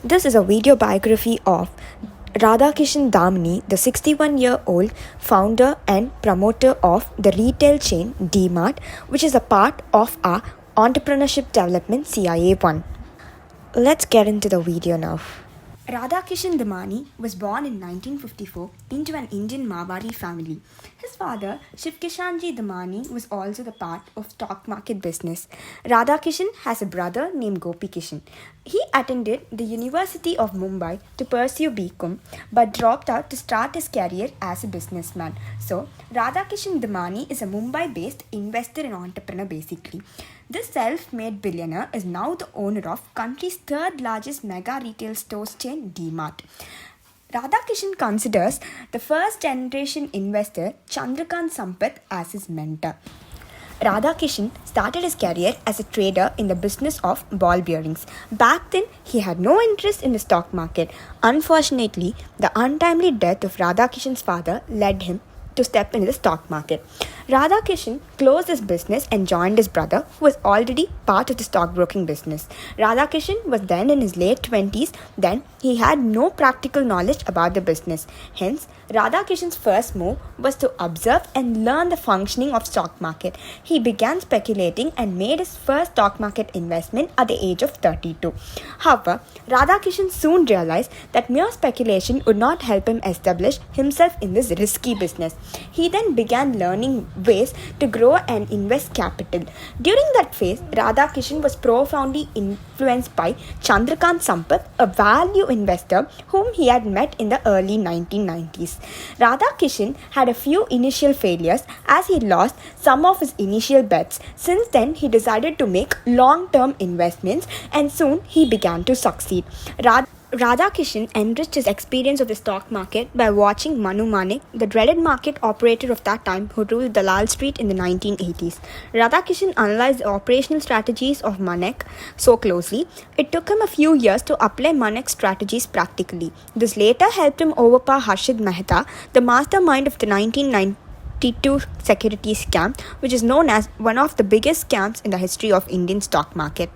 This is a video biography of Radhakishan Damani, the 61-year-old founder and promoter of the retail chain DMart, which is a part of our Entrepreneurship Development CIA1. Let's get into the video now. Radhakishan Damani was born in 1954 into an Indian Marwari family. His father, Shivkishanji Damani, was also the part of stock market business. Radhakishan has a brother named Gopi Kishan. He attended the University of Mumbai to pursue BCom but dropped out to start his career as a businessman. So, Radhakishan Damani is a Mumbai-based investor and entrepreneur basically. This self-made billionaire is now the owner of country's third largest mega retail stores chain DMart. Radhakishan considers the first generation investor Chandrakant Sampath as his mentor. Radhakishan started his career as a trader in the business of ball bearings. Back then, he had no interest in the stock market. Unfortunately, the untimely death of Radhakishan's father led him to step into the stock market. Radhakishan closed his business and joined his brother, who was already part of the stockbroking business. Radhakishan was then in his late 20s. Then he had no practical knowledge about the business. Hence, Radhakishan's first move was to observe and learn the functioning of stock market. He began speculating and made his first stock market investment at the age of 32. However, Radhakishan soon realized that mere speculation would not help him establish himself in this risky business. He then began learning ways to grow and invest capital. During that phase, Radhakishan was profoundly influenced by Chandrakant Sampath, a value investor whom he had met in the early 1990s. Radhakishan had a few initial failures as he lost some of his initial bets. Since then, he decided to make long-term investments and soon he began to succeed. Radhakishan enriched his experience of the stock market by watching Manu Manek, the dreaded market operator of that time who ruled Dalal Street in the 1980s. Radhakishan analyzed the operational strategies of Manek so closely, it took him a few years to apply Manek's strategies practically. This later helped him overpower Harshad Mehta, the mastermind of the 1992 securities scam, which is known as one of the biggest scams in the history of Indian stock market.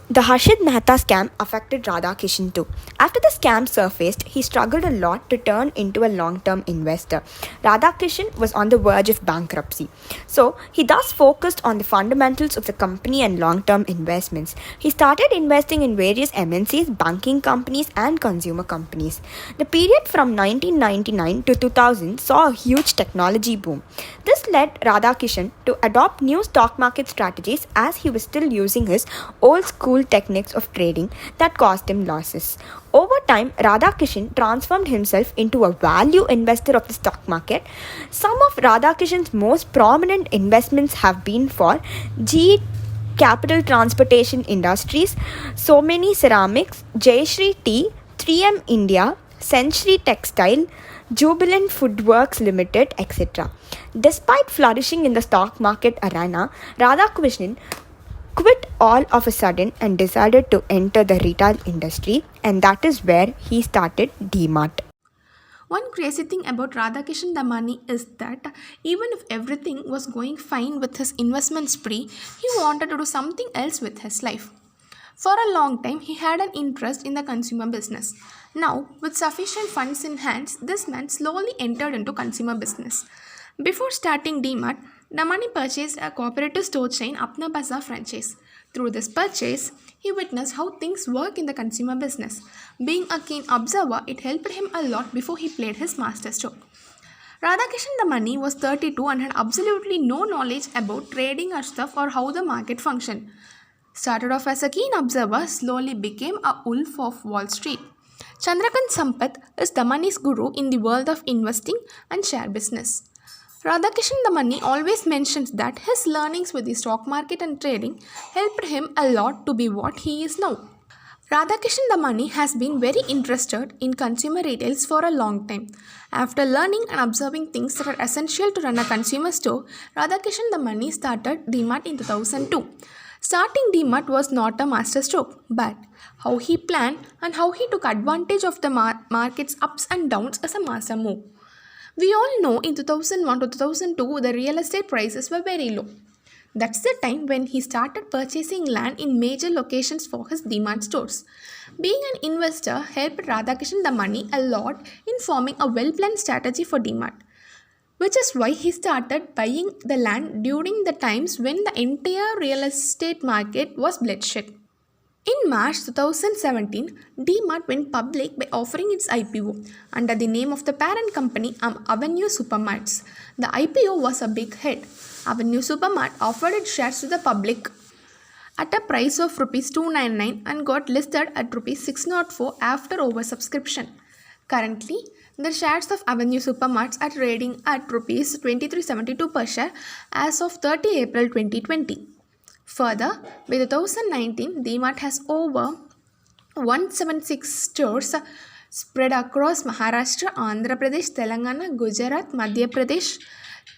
The Harshad Mehta scam affected Radhakishan too. After the scam surfaced, he struggled a lot to turn into a long-term investor. Radhakishan was on the verge of bankruptcy. So, he thus focused on the fundamentals of the company and long-term investments. He started investing in various MNCs, banking companies and consumer companies. The period from 1999 to 2000 saw a huge technology boom. This led Radhakishan to adopt new stock market strategies as he was still using his old school techniques of trading that caused him losses. Over time, Radhakishan transformed himself into a value investor of the stock market. Some of Radhakishan's most prominent investments have been for GE Capital Transportation Industries, Somany Ceramics, Jayashree Tea, 3M India, Century Textile, Jubilant Foodworks Limited, etc. Despite flourishing in the stock market arena, Radhakishan quit all of a sudden and decided to enter the retail industry, and that is where he started DMart. One crazy thing about Radhakishan Damani is that even if everything was going fine with his investment spree, he wanted to do something else with his life. For a long time, he had an interest in the consumer business. Now, with sufficient funds in hands, this man slowly entered into consumer business. Before starting DMart, Damani purchased a cooperative store chain Apna Bazaar franchise. Through this purchase, he witnessed how things work in the consumer business. Being a keen observer, it helped him a lot before he played his master stroke. Radhakishan Damani was 32 and had absolutely no knowledge about trading or stuff or how the market functioned. Started off as a keen observer, slowly became a wolf of Wall Street. Chandrakant Sampath is Damani's guru in the world of investing and share business. Radhakishan Damani always mentions that his learnings with the stock market and trading helped him a lot to be what he is now. Radhakishan Damani has been very interested in consumer retails for a long time. After learning and observing things that are essential to run a consumer store, Radhakishan Damani started DMart in 2002. Starting DMart was not a masterstroke, but how he planned and how he took advantage of the market's ups and downs is a master move. We all know in 2001 to 2002 the real estate prices were very low. That's the time when he started purchasing land in major locations for his DMart stores. Being an investor helped Radhakishan Damani a lot in forming a well planned strategy for DMart, which is why he started buying the land during the times when the entire real estate market was bloodshot. In March 2017, DMart went public by offering its IPO under the name of the parent company Avenue Supermarts. The IPO was a big hit. Avenue Supermart offered its shares to the public at a price of Rs 299 and got listed at Rs 604 after oversubscription. Currently, the shares of Avenue Supermarts are trading at Rs 2372 per share as of 30 April 2020. Further, by 2019, DMart has over 176 stores spread across Maharashtra, Andhra Pradesh, Telangana, Gujarat, Madhya Pradesh,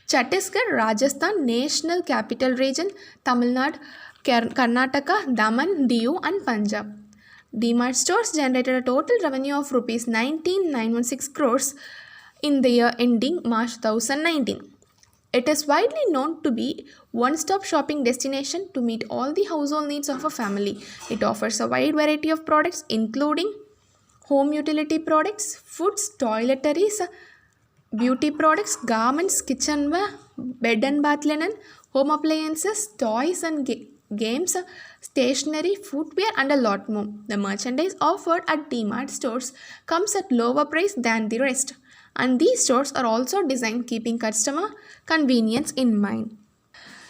Chhattisgarh, Rajasthan, National Capital Region, Tamil Nadu, Karnataka, Daman, Diu and Punjab. DMart stores generated a total revenue of Rs 19,916 crores in the year ending March 2019. It is widely known to be one-stop shopping destination to meet all the household needs of a family. It offers a wide variety of products including home utility products, foods, toiletries, beauty products, garments, kitchenware, bed and bath linen, home appliances, toys and games, stationery, footwear and a lot more. The merchandise offered at DMart stores comes at lower price than the rest. And these stores are also designed keeping customer convenience in mind.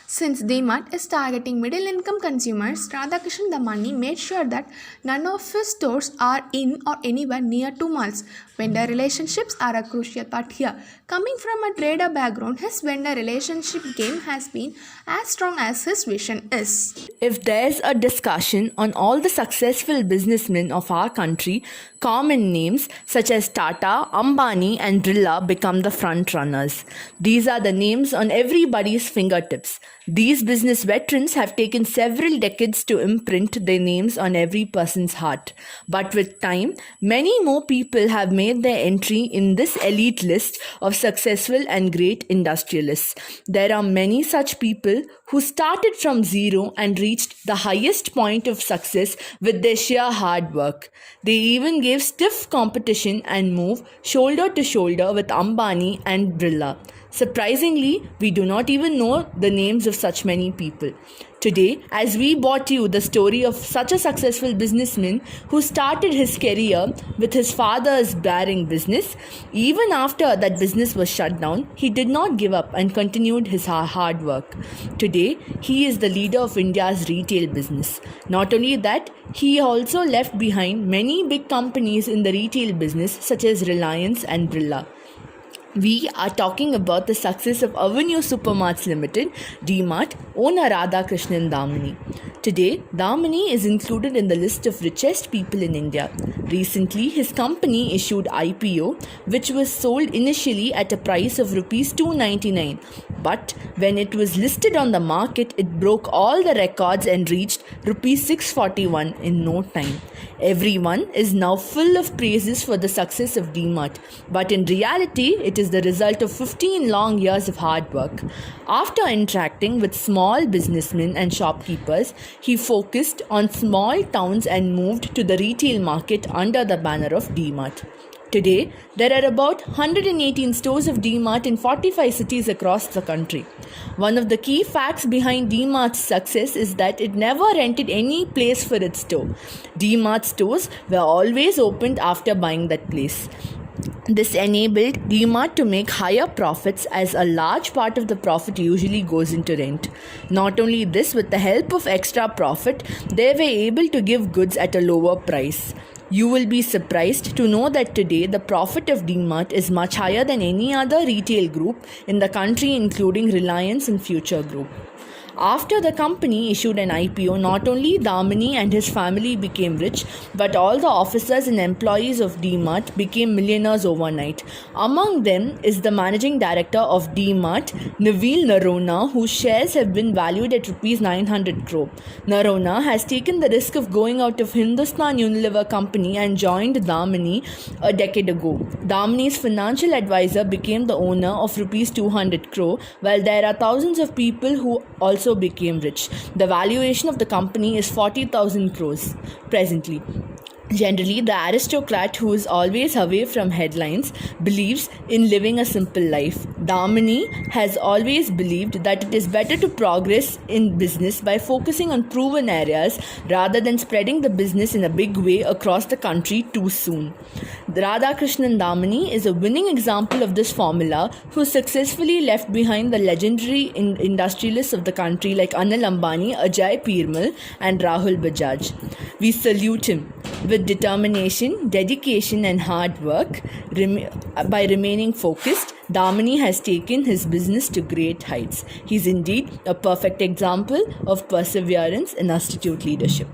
Since DMart is targeting middle income consumers, Radhakishan Damani made sure that none of his stores are in or anywhere near to malls. Vendor relationships are a crucial part here. Coming from a trader background, his vendor relationship game has been as strong as his vision is. If there's a discussion on all the successful businessmen of our country, common names such as Tata, Ambani and Birla become the front runners. These are the names on everybody's fingertips. These business veterans have taken several decades to imprint their names on every person's heart. But with time, many more people have made their entry in this elite list of successful and great industrialists. There are many such people who started from zero and reached the highest point of success with their sheer hard work. They even gave stiff competition and moved shoulder to shoulder with Ambani and Birla. Surprisingly, we do not even know the names of such many people. Today, as we brought you the story of such a successful businessman who started his career with his father's bearing business, even after that business was shut down, he did not give up and continued his hard work. Today, he is the leader of India's retail business. Not only that, he also left behind many big companies in the retail business such as Reliance and Birla. We are talking about the success of Avenue Supermarts Limited, DMart, owner Radhakrishnan Damani. Today, Damani is included in the list of richest people in India. Recently, his company issued IPO, which was sold initially at a price of Rs 299. But when it was listed on the market, it broke all the records and reached Rs 641 in no time. Everyone is now full of praises for the success of DMart, but in reality, it is the result of 15 long years of hard work. After interacting with small businessmen and shopkeepers, he focused on small towns and moved to the retail market under the banner of DMart. Today, there are about 118 stores of DMart in 45 cities across the country. One of the key facts behind DMart's success is that it never rented any place for its store. DMart stores were always opened after buying that place. This enabled DMart to make higher profits as a large part of the profit usually goes into rent. Not only this, with the help of extra profit, they were able to give goods at a lower price. You will be surprised to know that today the profit of DMart is much higher than any other retail group in the country, including Reliance and Future Group. After the company issued an IPO, not only Damani and his family became rich, but all the officers and employees of DMart became millionaires overnight. Among them is the managing director of DMart, Naveel Narona, whose shares have been valued at Rs 900 crore. Narona has taken the risk of going out of Hindustan Unilever company and joined Damani a decade ago. Damani's financial advisor became the owner of Rs 200 crore, while there are thousands of people who also also became rich. The valuation of the company is 40,000 crores presently. Generally, the aristocrat who is always away from headlines believes in living a simple life. Damini has always believed that it is better to progress in business by focusing on proven areas rather than spreading the business in a big way across the country too soon. Radhakrishnan Damini is a winning example of this formula, who successfully left behind the legendary industrialists of the country like Anil Ambani, Ajay Peermal, and Rahul Bajaj. We salute him. With determination, dedication, and hard work, by remaining focused, Damini has taken his business to great heights. He is indeed a perfect example of perseverance and astute leadership.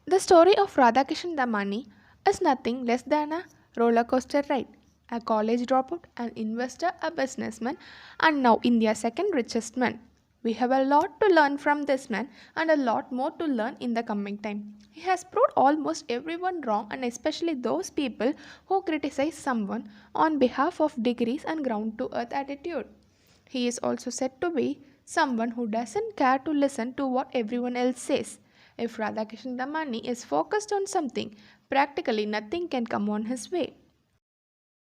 The story of Radhakishan Damani is nothing less than a roller coaster ride. A college dropout, an investor, a businessman, and now India's second richest man. We have a lot to learn from this man and a lot more to learn in the coming time. He has proved almost everyone wrong, and especially those people who criticize someone on behalf of degrees and ground to earth attitude. He is also said to be someone who doesn't care to listen to what everyone else says. If Radhakishan Damani is focused on something, practically nothing can come on his way.